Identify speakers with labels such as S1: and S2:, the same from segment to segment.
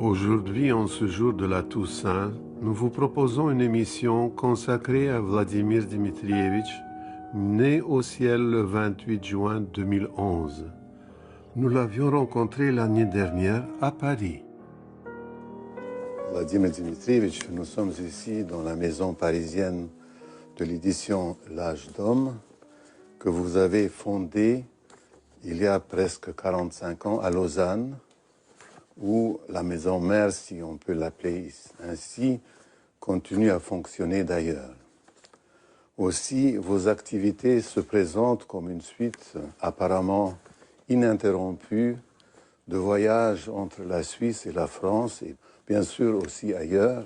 S1: Aujourd'hui, en ce jour de la Toussaint, nous vous proposons une émission consacrée à Vladimir Dmitrievitch, né au ciel le 28 juin 2011. Nous l'avions rencontré l'année dernière à Paris.
S2: Vladimir Dmitrievitch, nous sommes ici dans la maison parisienne de l'édition L'Âge d'Homme, que vous avez fondée il y a presque 45 ans à Lausanne, où la maison mère, si on peut l'appeler ainsi, continue à fonctionner d'ailleurs. Aussi, vos activités se présentent comme une suite apparemment ininterrompue de voyages entre la Suisse et la France, et bien sûr aussi ailleurs.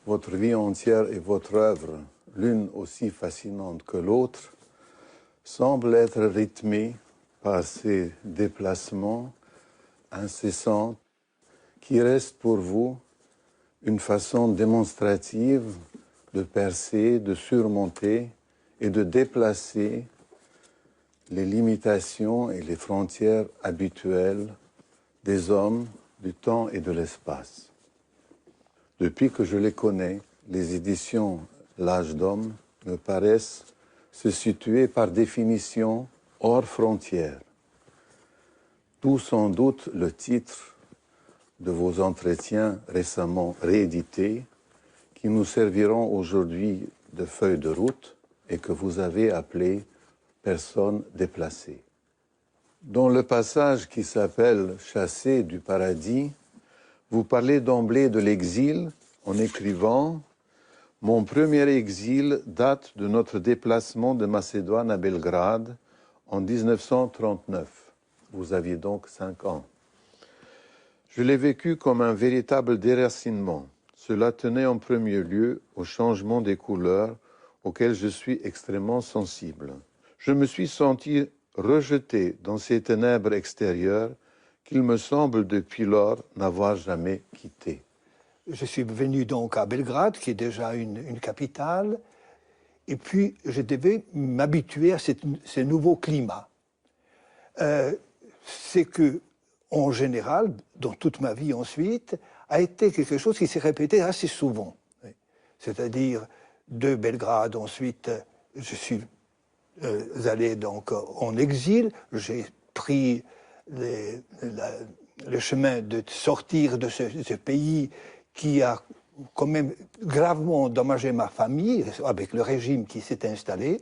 S2: Votre vie entière et votre œuvre, l'une aussi fascinante que l'autre, semble être rythmée par ces déplacements incessants qui restent pour vous une façon démonstrative de percer, de surmonter et de déplacer les limitations et les frontières habituelles des hommes, du temps et de l'espace. Depuis que je les connais, les éditions L'Âge d'Homme me paraissent se situer par définition hors frontières. D'où sans doute le titre de vos entretiens récemment réédités, qui nous serviront aujourd'hui de feuille de route et que vous avez appelé « Personnes déplacées ». Dans le passage qui s'appelle « Chassé du paradis », vous parlez d'emblée de l'exil en écrivant « Mon premier exil date de notre déplacement de Macédoine à Belgrade en 1939. » Vous aviez donc 5 ans. Je l'ai vécu comme un véritable déracinement. Cela tenait en premier lieu au changement des couleurs auquel je suis extrêmement sensible. Je me suis senti rejeté dans ces ténèbres extérieures qu'il me semble depuis lors n'avoir jamais quitté.
S3: Je suis venu donc à Belgrade, qui est déjà une capitale, et puis je devais m'habituer à ce nouveau climat. C'est que, en général, dans toute ma vie ensuite, a été quelque chose qui s'est répété assez souvent. C'est-à-dire, de Belgrade, ensuite, je suis allé donc en exil, j'ai pris le chemin de sortir de ce pays qui a quand même gravement endommagé ma famille, avec le régime qui s'est installé.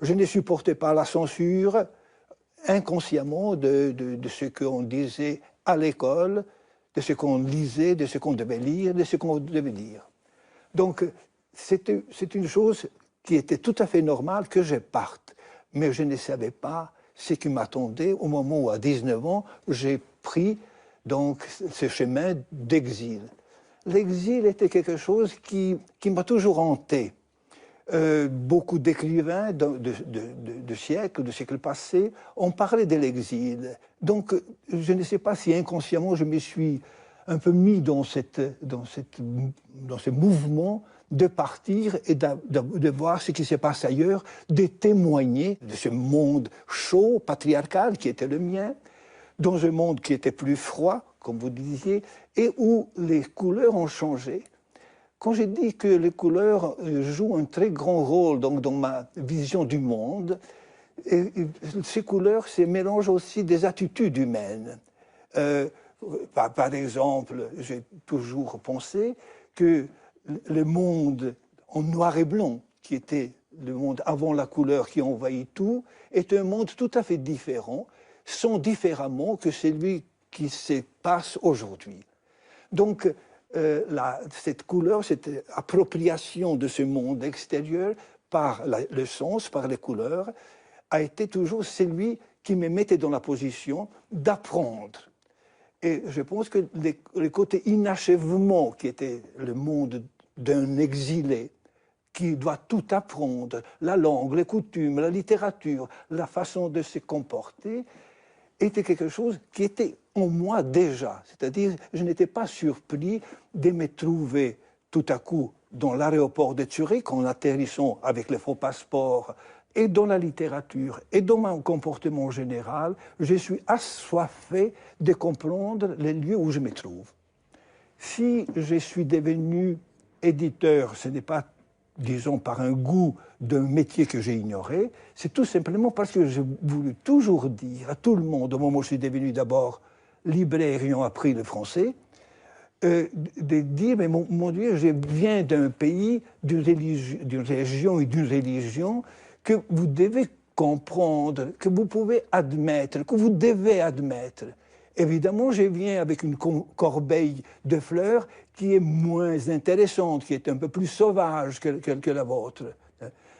S3: Je ne supportais pas la censure, inconsciemment de ce qu'on disait à l'école, de ce qu'on lisait, de ce qu'on devait lire, de ce qu'on devait dire. Donc, c'est une chose qui était tout à fait normale que je parte. Mais je ne savais pas ce qui m'attendait au moment où, à 19 ans, j'ai pris donc ce chemin d'exil. L'exil était quelque chose qui m'a toujours hanté. Beaucoup d'écrivains de siècles passés ont parlé de l'exil. Donc, je ne sais pas si inconsciemment je me suis un peu mis dans ce mouvement de partir et de voir ce qui se passe ailleurs, de témoigner de ce monde chaud, patriarcal qui était le mien, dans un monde qui était plus froid, comme vous disiez, et où les couleurs ont changé. Quand j'ai dit que les couleurs jouent un très grand rôle donc, dans ma vision du monde, et ces couleurs, c'est mélange aussi des attitudes humaines. Par exemple, j'ai toujours pensé que le monde en noir et blanc, qui était le monde avant la couleur qui envahit tout, est un monde tout à fait différent, sont différemment que celui qui se passe aujourd'hui. Donc, cette couleur, cette appropriation de ce monde extérieur par le sens, par les couleurs, a été toujours celui qui me mettait dans la position d'apprendre. Et je pense que le côté inachèvement qui était le monde d'un exilé, qui doit tout apprendre, la langue, les coutumes, la littérature, la façon de se comporter, était quelque chose qui était en moi déjà. C'est-à-dire, je n'étais pas surpris de me trouver tout à coup dans l'aéroport de Zurich, en atterrissant avec les faux passeports, et dans la littérature, et dans mon comportement général, je suis assoiffé de comprendre les lieux où je me trouve. Si je suis devenu éditeur, ce n'est pas, disons, par un goût d'un métier que j'ai ignoré, c'est tout simplement parce que j'ai voulu toujours dire à tout le monde, au moment où je suis devenu d'abord libraire ayant appris le français, de dire, mais mon Dieu, je viens d'un pays, d'une région et d'une religion que vous devez comprendre, que vous pouvez admettre, que vous devez admettre. Évidemment, je viens avec une corbeille de fleurs qui est moins intéressante, qui est un peu plus sauvage que la vôtre.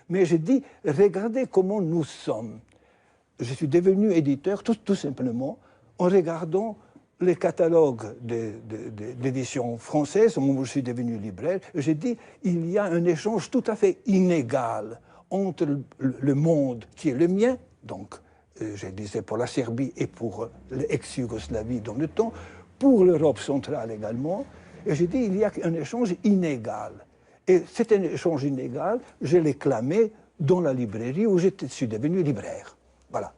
S3: Mais je dis, regardez comment nous sommes. Je suis devenu éditeur tout simplement en regardant les catalogues d'édition française, au moment où je suis devenu libraire. J'ai dit, il y a un échange tout à fait inégal entre le monde qui est le mien, donc je disais pour la Serbie et pour l'ex-Yougoslavie dans le temps, pour l'Europe centrale également, et j'ai dit il y a un échange inégal. Et cet échange inégal, je l'ai clamé dans la librairie où je suis devenu libraire. Voilà.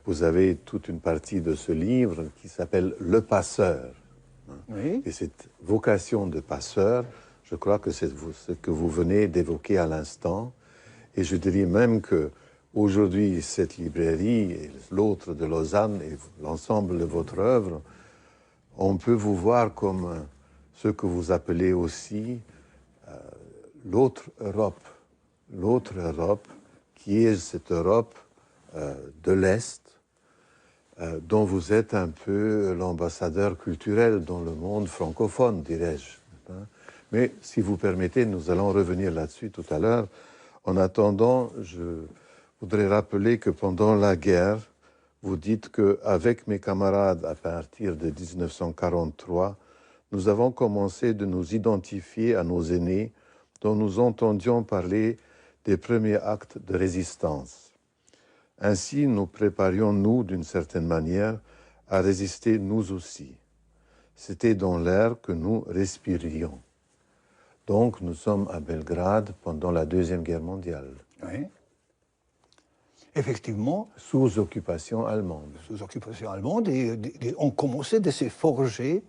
S2: Vous avez toute une partie de ce livre qui s'appelle « Le passeur ».
S3: Oui.
S2: Et cette vocation de passeur, je crois que c'est ce que vous venez d'évoquer à l'instant. Et je dirais même qu'aujourd'hui, cette librairie, et l'autre de Lausanne et l'ensemble de votre œuvre, on peut vous voir comme ce que vous appelez aussi l'autre Europe. L'autre Europe, qui est cette Europe de l'Est, dont vous êtes un peu l'ambassadeur culturel dans le monde francophone, dirais-je. Mais si vous permettez, nous allons revenir là-dessus tout à l'heure. En attendant, je voudrais rappeler que pendant la guerre, vous dites qu'avec mes camarades, à partir de 1943, nous avons commencé de nous identifier à nos aînés dont nous entendions parler des premiers actes de résistance. Ainsi, nous préparions, nous, d'une certaine manière, à résister nous aussi. C'était dans l'air que nous respirions. Donc, nous sommes à Belgrade pendant la Deuxième Guerre mondiale.
S3: Oui. Effectivement.
S2: Sous occupation allemande.
S3: Sous occupation allemande, et on commençait de se forger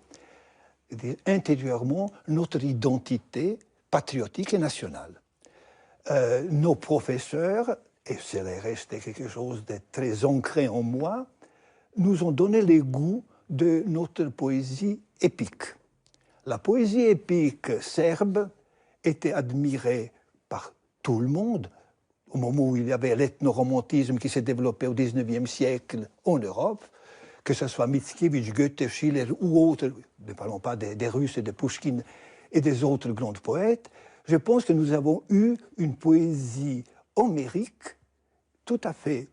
S3: intérieurement notre identité patriotique et nationale. Nos professeurs, et cela restait quelque chose de très ancré en moi, nous ont donné les goûts de notre poésie épique. La poésie épique serbe était admirée par tout le monde, au moment où il y avait l'ethno-romantisme qui s'est développé au XIXe siècle en Europe, que ce soit Mickiewicz, Goethe, Schiller ou autres, ne parlons pas des Russes et de Pouchkine et des autres grands poètes, je pense que nous avons eu une poésie homérique tout à fait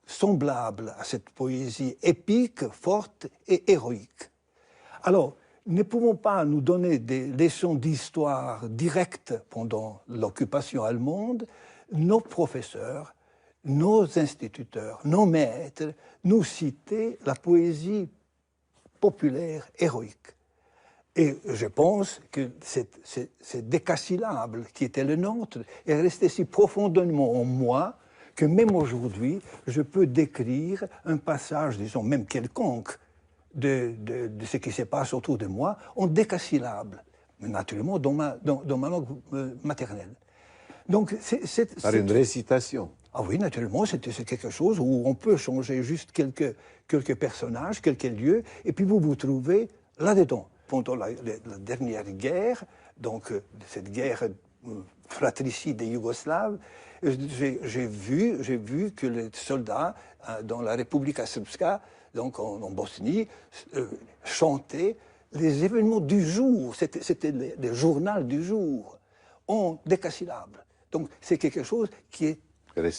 S3: semblable à cette poésie épique, forte et héroïque. Alors, ne pouvons pas nous donner des leçons d'histoire directes pendant l'occupation allemande. Nos professeurs, nos instituteurs, nos maîtres nous citaient la poésie populaire héroïque. Et je pense que ce décasyllabe qui était le nôtre est resté si profondément en moi que même aujourd'hui, je peux décrire un passage, disons même quelconque, de ce qui se passe autour de moi en décasyllabe, mais naturellement dans ma langue maternelle. Donc,
S2: Par une récitation.
S3: Ah oui, naturellement, c'est quelque chose où on peut changer juste quelques personnages, quelques lieux, et puis vous vous trouvez là-dedans. Pendant la dernière guerre, donc cette guerre fratricide des Yougoslaves, j'ai vu que les soldats dans la Republika Srpska, donc en Bosnie, chantaient les événements du jour. C'était le journal du jour, en décasyllabe. Donc c'est quelque chose qui est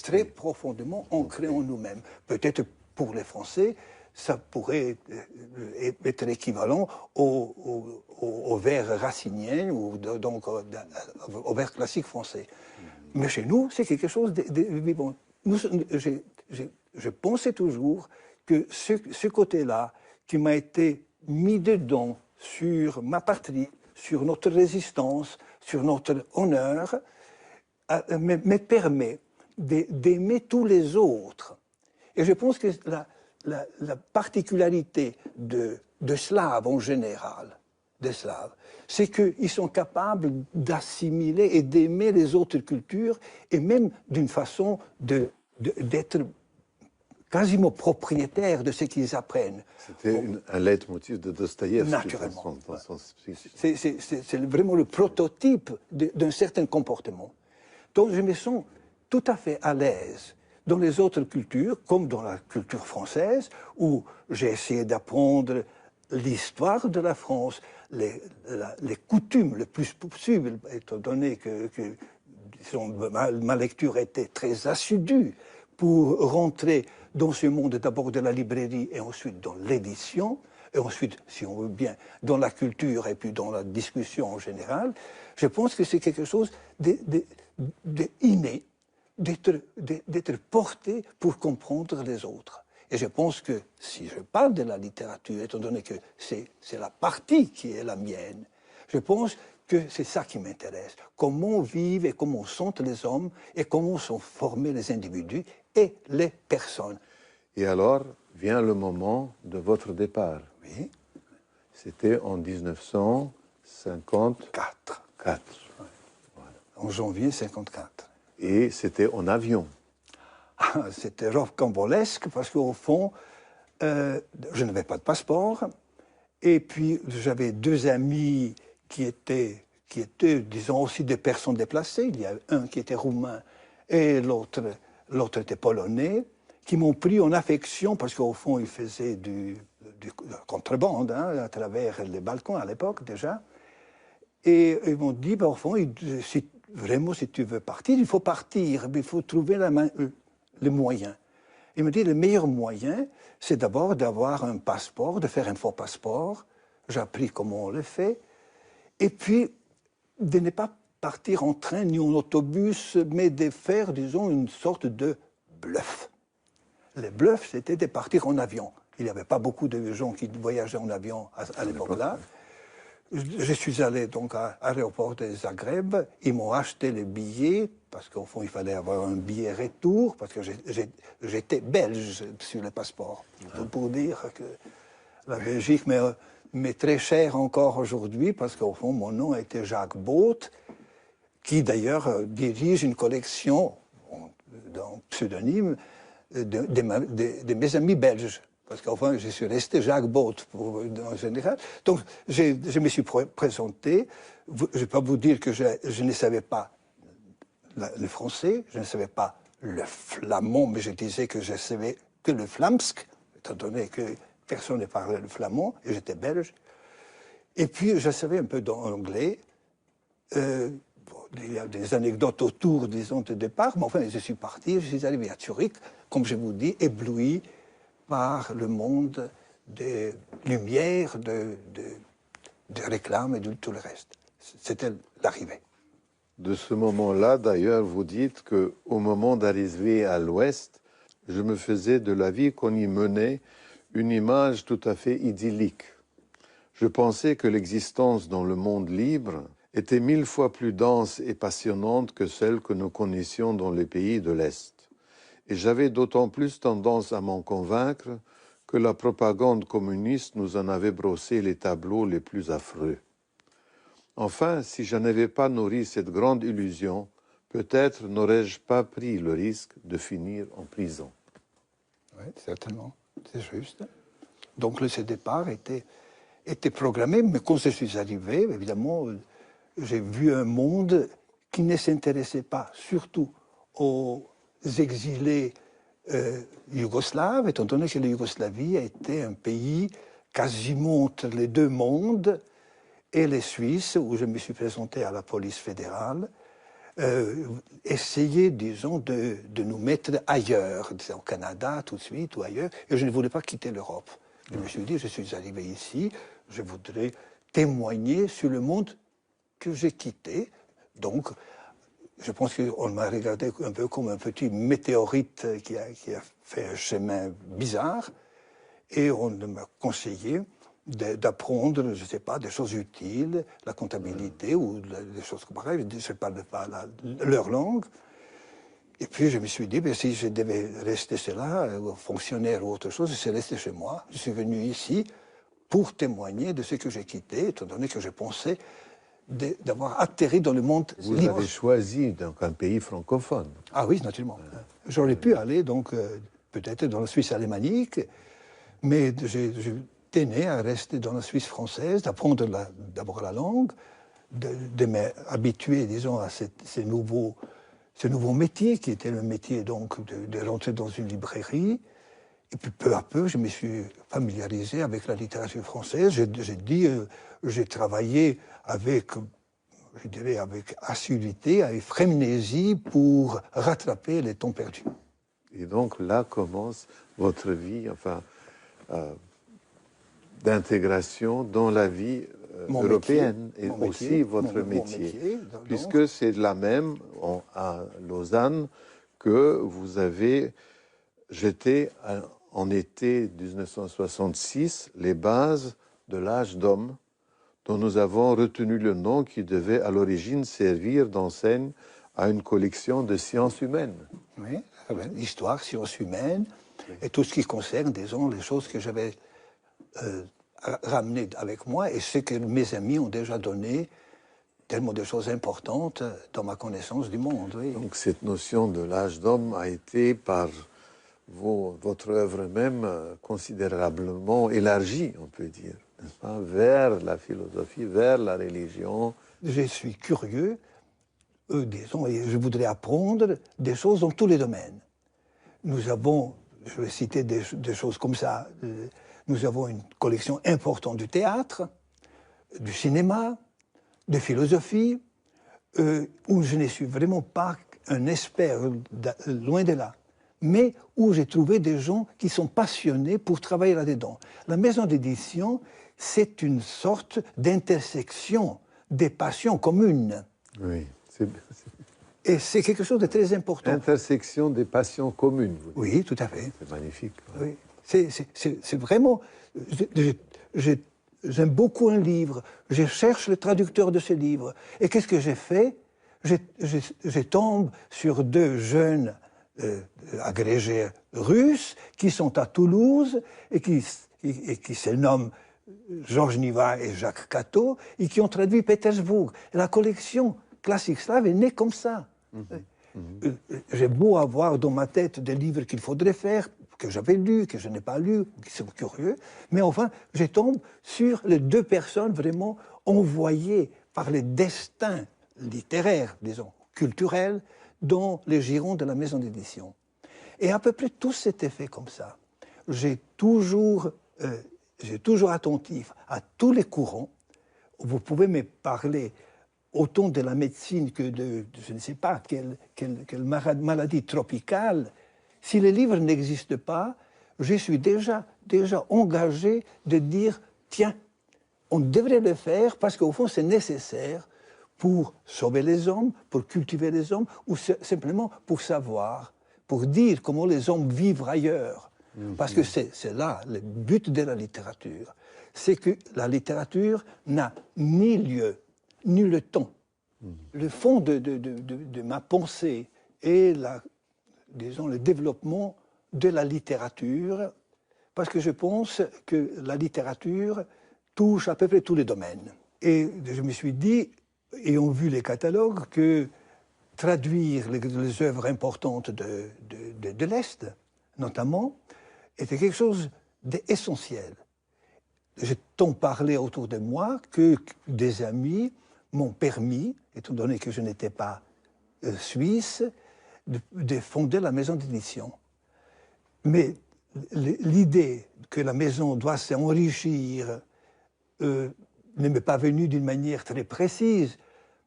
S3: très profondément ancré en nous-mêmes. Peut-être pour les Français, ça pourrait être équivalent au vers racinien ou donc au vers classique français. Mais chez nous, c'est quelque chose de vivant. Je pensais toujours que ce côté-là, qui m'a été mis dedans sur ma patrie, sur notre résistance, sur notre honneur, me permet d'aimer tous les autres. Et je pense que la particularité de Slaves en général, des Slaves, c'est qu'ils sont capables d'assimiler et d'aimer les autres cultures, et même d'une façon d'être quasiment propriétaires de ce qu'ils apprennent.
S2: C'était un leitmotiv de Dostoïevski.
S3: Naturellement. C'est vraiment le prototype d'un certain comportement. Donc je me sens tout à fait à l'aise dans les autres cultures, comme dans la culture française, où j'ai essayé d'apprendre l'histoire de la France, les coutumes le plus possible, étant donné que ma lecture était très assidue pour rentrer dans ce monde d'abord de la librairie et ensuite dans l'édition, et ensuite, si on veut bien, dans la culture et puis dans la discussion en général. Je pense que c'est quelque chose d'inné, d'être porté pour comprendre les autres. Et je pense que si je parle de la littérature, étant donné que c'est la partie qui est la mienne, je pense que c'est ça qui m'intéresse. Comment vivent et comment sont les hommes et comment sont formés les individus et les personnes.
S2: Et alors vient le moment de votre départ.
S3: Oui.
S2: C'était en 1954.
S3: Ouais. Voilà. En janvier 1954.
S2: Et c'était en avion.
S3: C'était rocambolesque parce qu'au fond, je n'avais pas de passeport. Et puis, j'avais deux amis qui étaient, disons, aussi des personnes déplacées. Il y a un qui était roumain et l'autre était polonais, qui m'ont pris en affection parce qu'au fond, ils faisaient du contrebande à travers les balcons à l'époque déjà. Et ils m'ont dit, au fond, si tu veux partir, il faut partir, mais il faut trouver les moyens. Il me dit, le meilleur moyen, c'est d'abord d'avoir un passeport, de faire un faux passeport. J'ai appris comment on le fait. Et puis, de ne pas partir en train ni en autobus, mais de faire, disons, une sorte de bluff. Le bluff, c'était de partir en avion. Il n'y avait pas beaucoup de gens qui voyageaient en avion à l'époque-là. Je suis allé donc à l'aéroport de Zagreb. Ils m'ont acheté les billets, parce qu'au fond, il fallait avoir un billet retour, parce que j'étais belge sur le passeport. Pour dire que la Belgique m'est très chère encore aujourd'hui, parce qu'au fond, mon nom était Jacques Boot, qui d'ailleurs dirige une collection, d'un pseudonyme, de mes amis belges. Parce qu'enfin, je suis resté Jacques Boot en général. Donc, je me suis présenté. Je ne vais pas vous dire que je ne savais pas le français, je ne savais pas le flamand, mais je disais que je savais que le flamsk, étant donné que personne ne parlait le flamand, et j'étais belge. Et puis, je savais un peu d'anglais. Il y a des anecdotes autour, disons, de départ, mais enfin, je suis parti, je suis arrivé à Zurich, comme je vous dis, ébloui par le monde des lumières, de réclames et de tout le reste. C'était l'arrivée.
S2: De ce moment-là, d'ailleurs, vous dites qu'au moment d'arriver à l'Ouest, je me faisais de la vie qu'on y menait une image tout à fait idyllique. Je pensais que l'existence dans le monde libre était 1000 fois plus dense et passionnante que celle que nous connaissions dans les pays de l'Est. Et j'avais d'autant plus tendance à m'en convaincre que la propagande communiste nous en avait brossé les tableaux les plus affreux. Enfin, si je n'avais pas nourri cette grande illusion, peut-être n'aurais-je pas pris le risque de finir en prison.
S3: Oui, certainement, c'est juste. Donc ce départ était programmé, mais quand je suis arrivé, évidemment, j'ai vu un monde qui ne s'intéressait pas surtout aux exilés yougoslaves, étant donné que la Yougoslavie était un pays quasiment entre les deux mondes, et les Suisses, où je me suis présenté à la police fédérale, essayer, disons, de nous mettre ailleurs, disons, au Canada tout de suite ou ailleurs, et je ne voulais pas quitter l'Europe. Je me suis dit, je suis arrivé ici, je voudrais témoigner sur le monde que j'ai quitté. Donc, je pense qu'on m'a regardé un peu comme un petit météorite qui a fait un chemin bizarre, et on m'a conseillé d'apprendre, je ne sais pas, des choses utiles, la comptabilité ou des choses pareilles, je ne parle pas leur langue. Et puis je me suis dit, ben, si je devais rester cela, fonctionnaire ou autre chose, je suis resté chez moi. Je suis venu ici pour témoigner de ce que j'ai quitté, étant donné que je pensais d'avoir atterri dans le monde libre.
S2: Vous avez choisi donc un pays francophone.
S3: Ah oui, naturellement. J'aurais pu aller donc peut-être dans la Suisse alémanique, mais j'ai tenu à rester dans la Suisse française, d'apprendre d'abord la langue, de m'habituer, disons, à ce nouveau métier qui était le métier donc de rentrer dans une librairie. Et puis peu à peu, je me suis familiarisé avec la littérature française. J'ai travaillé avec, je dirais, avec assiduité, avec frénésie pour rattraper les temps perdus.
S2: Et donc là commence votre vie, enfin, d'intégration dans la vie européenne et aussi votre métier, puisque c'est la même à Lausanne que vous avez jeté en été 1966 les bases de l'âge d'homme, dont nous avons retenu le nom qui devait à l'origine servir d'enseigne à une collection de sciences humaines.
S3: Oui, l'histoire, sciences humaines, et tout ce qui concerne, disons, les choses que j'avais ramenées avec moi et ce que mes amis ont déjà donné, tellement de choses importantes dans ma connaissance du monde. Oui.
S2: Donc cette notion de l'âge d'homme a été par votre œuvre même considérablement élargie, on peut dire, vers la philosophie, vers la religion.
S3: Je suis curieux, disons, et je voudrais apprendre des choses dans tous les domaines. Nous avons, je vais citer des choses comme ça, nous avons une collection importante du théâtre, du cinéma, de philosophie, où je ne suis vraiment pas un expert, loin de là, mais où j'ai trouvé des gens qui sont passionnés pour travailler là-dedans. La maison d'édition, c'est une sorte d'intersection des passions communes.
S2: Oui,
S3: et c'est quelque chose de très important.
S2: Intersection des passions communes. Vous dites.
S3: Oui, tout à fait.
S2: C'est magnifique.
S3: Oui. C'est vraiment... J'aime beaucoup un livre, je cherche le traducteur de ce livre. Et qu'est-ce que j'ai fait? Je tombe sur deux jeunes agrégés russes qui sont à Toulouse et qui se nomment Georges Niva et Jacques Cateau et qui ont traduit Pétersbourg. Et la collection classique slave est née comme ça. J'ai beau avoir dans ma tête des livres qu'il faudrait faire, que j'avais lus, que je n'ai pas lus, qui sont curieux, mais enfin, je tombe sur les deux personnes vraiment envoyées par les destins littéraires, disons, culturels, dans les girons de la maison d'édition. Et à peu près tout s'était fait comme ça. J'ai toujours attentif à tous les courants. Vous pouvez me parler autant de la médecine que de, je ne sais pas, quelle maladie tropicale. Si les livres n'existent pas, je suis déjà engagé de dire, tiens, on devrait le faire parce qu'au fond, c'est nécessaire pour sauver les hommes, pour cultiver les hommes, ou simplement pour savoir, pour dire comment les hommes vivent ailleurs. Parce que c'est là le but de la littérature. C'est que la littérature n'a ni lieu, ni le temps. Le fond de ma pensée est disons, le développement de la littérature, parce que je pense que la littérature touche à peu près tous les domaines. Et je me suis dit, ayant vu les catalogues, que traduire les œuvres importantes de l'Est, notamment, était quelque chose d'essentiel. J'ai tant parlé autour de moi que des amis m'ont permis, étant donné que je n'étais pas suisse, de fonder la maison d'édition. Mais l'idée que la maison doit s'enrichir ne m'est pas venue d'une manière très précise,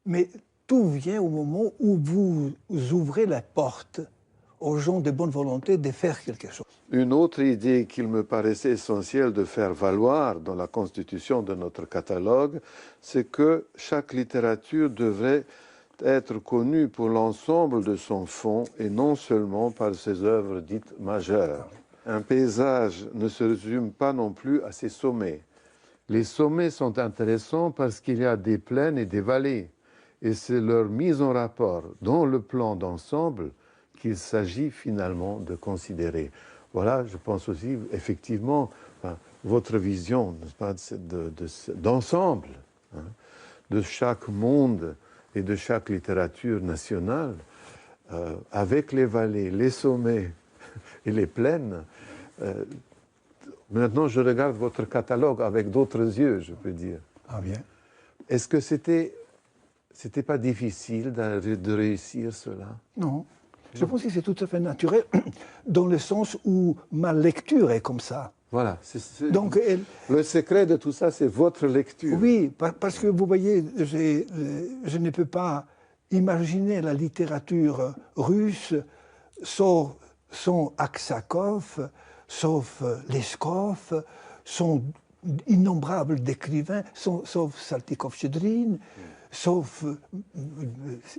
S3: mais tout vient au moment où vous ouvrez la porte aux gens de bonne volonté de faire quelque chose.
S2: Une autre idée qu'il me paraissait essentiel de faire valoir dans la constitution de notre catalogue, c'est que chaque littérature devrait être connue pour l'ensemble de son fond et non seulement par ses œuvres dites majeures. Un paysage ne se résume pas non plus à ses sommets. Les sommets sont intéressants parce qu'il y a des plaines et des vallées, et c'est leur mise en rapport dans le plan d'ensemble qu'il s'agit finalement de considérer. Voilà, je pense aussi, effectivement, votre vision, n'est-ce pas, d'ensemble, hein, de chaque monde et de chaque littérature nationale, avec les vallées, les sommets et les plaines. Maintenant, je regarde votre catalogue avec d'autres yeux, je peux dire.
S3: Ah bien.
S2: Est-ce que c'était pas difficile de réussir cela?
S3: Non. Je pense que c'est tout à fait naturel, dans le sens où ma lecture est comme ça.
S2: Voilà.
S3: Donc,
S2: le secret de tout ça, c'est votre lecture.
S3: Oui, parce que vous voyez, je ne peux pas imaginer la littérature russe sans Aksakov, sauf Leskov, sans innombrables d'écrivains, sauf Saltykov-Chedrin, sauf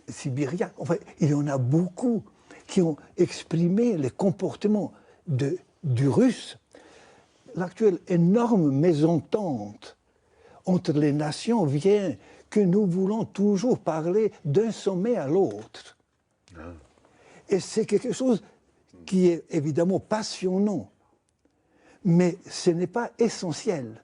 S3: Sibirien. Enfin, il y en a beaucoup qui ont exprimé les comportements du russe. L'actuelle énorme mésentente entre les nations vient que nous voulons toujours parler d'un sommet à l'autre. Et c'est quelque chose qui est évidemment passionnant, mais ce n'est pas essentiel.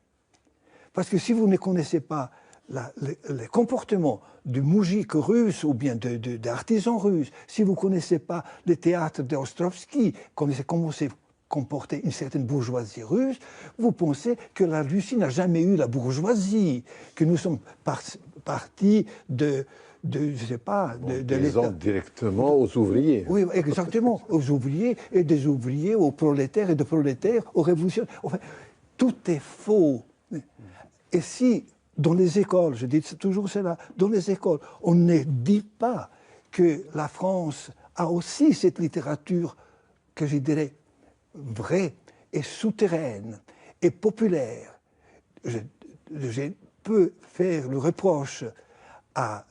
S3: Parce que si vous ne connaissez pas les comportements du moujik russe ou bien d'artisans russes, si vous ne connaissez pas le théâtre d'Ostrovsky, connaissez comment s'est comportée une certaine bourgeoisie russe, vous pensez que la Russie n'a jamais eu la bourgeoisie, que nous sommes partis de je sais pas, de l'État.
S2: Directement aux ouvriers.
S3: Oui, exactement, aux ouvriers, et des ouvriers aux prolétaires, et des prolétaires aux révolutionnaires. Enfin, tout est faux. Et si, dans les écoles, je dis toujours cela, dans les écoles, on ne dit pas que la France a aussi cette littérature que je dirais vraie et souterraine et populaire. Je peux faire le reproche à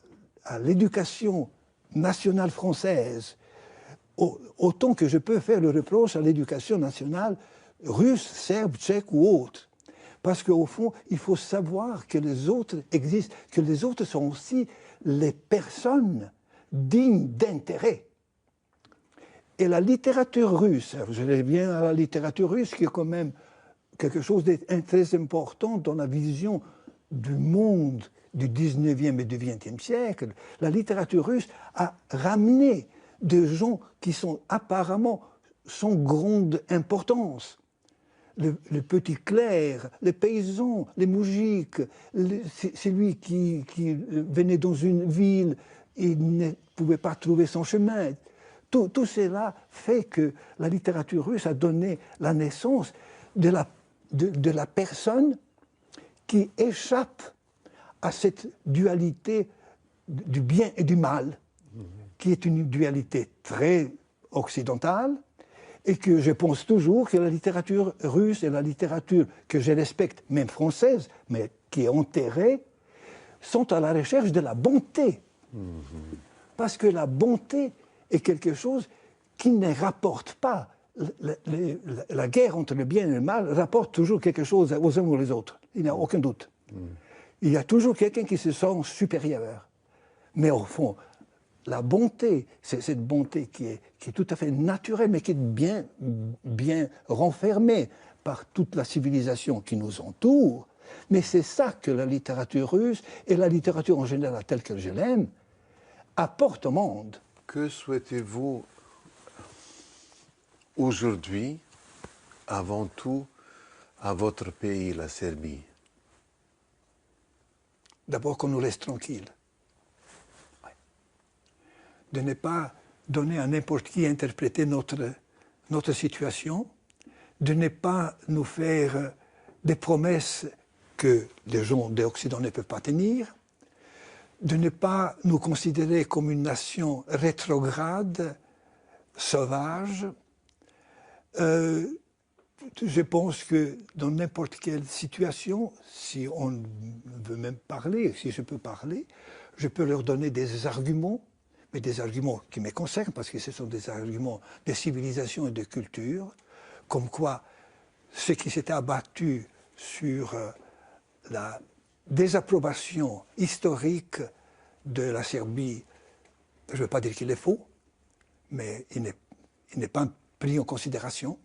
S3: l'éducation nationale française, autant que je peux faire le reproche à l'éducation nationale russe, serbe, tchèque ou autre. Parce qu'au fond, il faut savoir que les autres existent, que les autres sont aussi les personnes dignes d'intérêt. Et la littérature russe, je reviens à la littérature russe qui est quand même quelque chose de très important dans la vision du monde du 19e et du 20e siècle, la littérature russe a ramené des gens qui sont apparemment sans grande importance. Le petit clerc, les paysans, les moujiks, celui qui venait dans une ville et ne pouvait pas trouver son chemin. Tout cela fait que la littérature russe a donné la naissance de la personne qui échappe à cette dualité du bien et du mal, qui est une dualité très occidentale, et que je pense toujours que la littérature russe et la littérature que je respecte, même française, mais qui est enterrée, sont à la recherche de la bonté. Parce que la bonté est quelque chose qui ne rapporte pas. La guerre entre le bien et le mal rapporte toujours quelque chose aux uns ou aux autres. Il n'y a aucun doute. Il y a toujours quelqu'un qui se sent supérieur. Mais au fond, la bonté, c'est cette bonté qui est tout à fait naturelle, mais qui est bien renfermée par toute la civilisation qui nous entoure. Mais c'est ça que la littérature russe, et la littérature en général telle que je l'aime, apporte au monde.
S2: Que souhaitez-vous aujourd'hui, avant tout, à votre pays, la Serbie?
S3: D'abord qu'on nous laisse tranquilles. De ne pas donner à n'importe qui interpréter notre situation, de ne pas nous faire des promesses que les gens de l'Occident ne peuvent pas tenir, de ne pas nous considérer comme une nation rétrograde, sauvage. Je pense que dans n'importe quelle situation, si on veut même parler, si je peux parler, je peux leur donner des arguments, mais des arguments qui me concernent, parce que ce sont des arguments de civilisation et de culture, comme quoi ce qui s'était abattu sur la désapprobation historique de la Serbie, je ne veux pas dire qu'il est faux, mais il n'est pas pris en considération.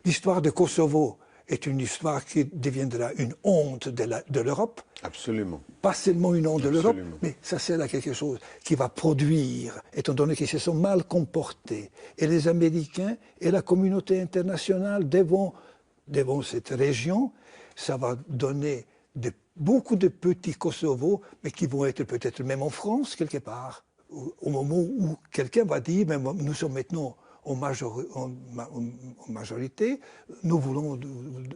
S3: L'histoire de Kosovo est une histoire qui deviendra une honte de l'Europe.
S2: Absolument.
S3: Pas seulement une honte de l'Europe, mais ça sert à quelque chose qui va produire, étant donné qu'ils se sont mal comportés. Et les Américains et la communauté internationale devant cette région, ça va donner beaucoup de petits Kosovo, mais qui vont être peut-être même en France, quelque part, au moment où quelqu'un va dire, mais nous sommes maintenant en majorité, nous voulons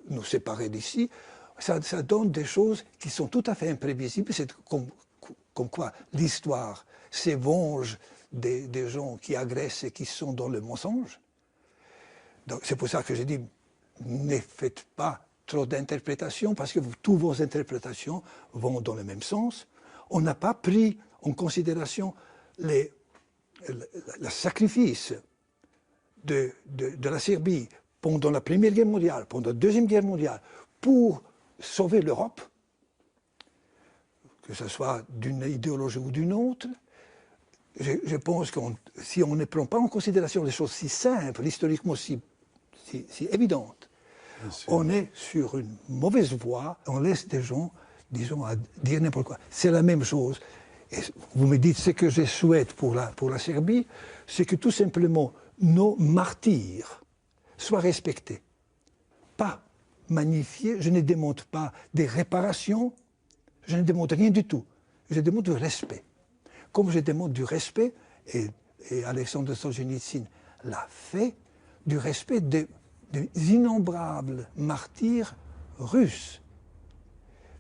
S3: nous séparer d'ici. Ça donne des choses qui sont tout à fait imprévisibles. C'est comme quoi l'histoire s'évenge des gens qui agressent et qui sont dans le mensonge. C'est pour ça que je dis, ne faites pas trop d'interprétations, parce que toutes vos interprétations vont dans le même sens. On n'a pas pris en considération le sacrifice de la Serbie pendant la Première Guerre mondiale, pendant la Deuxième Guerre mondiale, pour sauver l'Europe, que ce soit d'une idéologie ou d'une autre. Je pense que si on ne prend pas en considération les choses si simples, historiquement si évidentes, on est sur une mauvaise voie, on laisse des gens, disons, à dire n'importe quoi. C'est la même chose. Et vous me dites ce que je souhaite pour la Serbie, c'est que tout simplement nos martyrs soient respectés. Pas magnifiés, je ne demande pas des réparations, je ne demande rien du tout. Je demande du respect. Comme je demande du respect, et Alexandre Solzhenitsyn l'a fait, du respect des innombrables martyrs russes.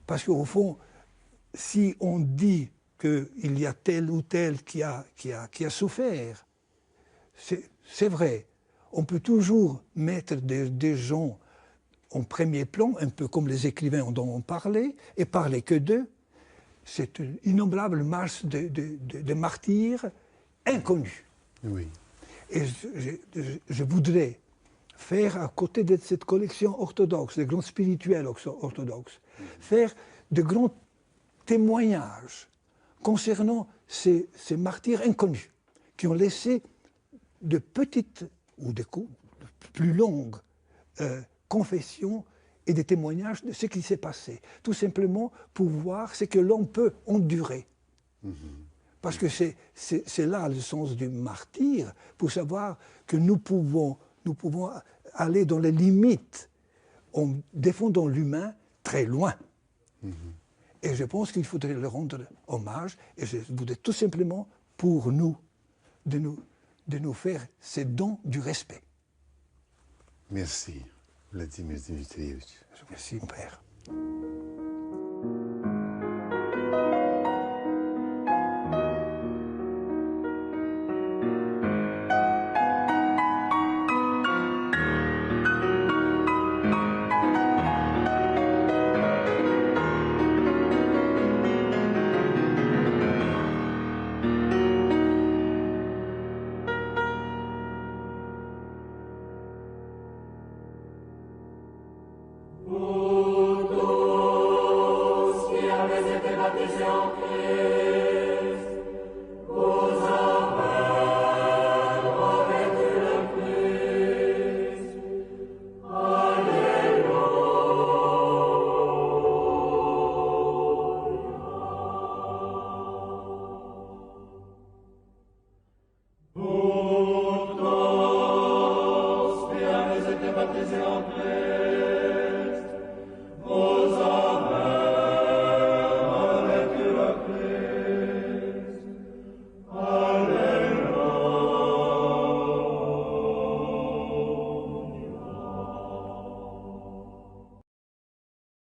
S3: Parce qu'au fond, si on dit qu'il y a tel ou tel qui a souffert, c'est vrai. On peut toujours mettre des gens en premier plan, un peu comme les écrivains dont on parlait, et parler que d'eux. C'est une innombrable masse de martyrs inconnus.
S2: Oui.
S3: Et je voudrais faire, à côté de cette collection orthodoxe, des grands spirituels orthodoxes, faire de grands témoignages concernant ces martyrs inconnus, qui ont laissé de petites ou de plus longues confessions et des témoignages de ce qui s'est passé. Tout simplement pour voir ce que l'on peut endurer. Parce que c'est là le sens du martyr, pour savoir que nous pouvons aller dans les limites en défendant l'humain très loin. Et je pense qu'il faudrait leur rendre hommage, et je voudrais tout simplement pour nous, de nous faire ces dons du respect.
S2: Merci, Vladimir Dmitrievitch.
S3: Merci, mon père.
S4: Baptisé en paix.